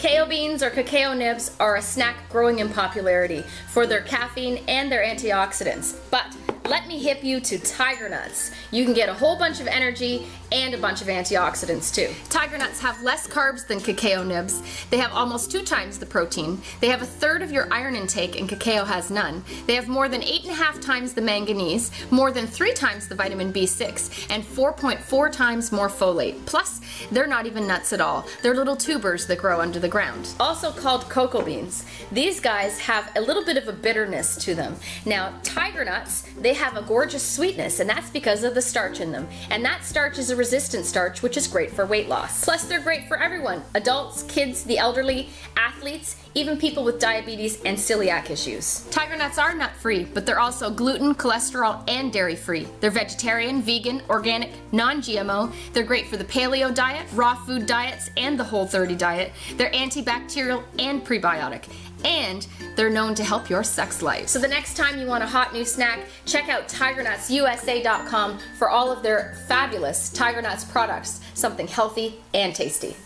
Cacao beans or cacao nibs are a snack growing in popularity for their caffeine and their antioxidants. But let me hip you to tiger nuts. You can get a whole bunch of energy and a bunch of antioxidants too. Tiger nuts have less carbs than cacao nibs. They have almost 2 times the protein. They have 1/3 of your iron intake and cacao has none. They have more than 8.5 times the manganese, more than 3 times the vitamin B6, and 4.4 times more folate. Plus, they're not even nuts at all. They're little tubers that grow under the ground. Also called cocoa beans. These guys have a little bit of a bitterness to them. Now, tiger nuts, they have a gorgeous sweetness, and that's because of the starch in them. And that starch is a resistant starch, which is great for weight loss. Plus, they're great for everyone. Adults, kids, the elderly, athletes, even people with diabetes and celiac issues. Tiger nuts are nut-free, but they're also gluten, cholesterol, and dairy-free. They're vegetarian, vegan, organic, non-GMO. They're great for the paleo diet, raw food diets, and the Whole30 diet. They're antibacterial and prebiotic. And they're known to help your sex life. So the next time you want a hot new snack, check out TigerNutsUSA.com for all of their fabulous Tiger Nuts products, something healthy and tasty.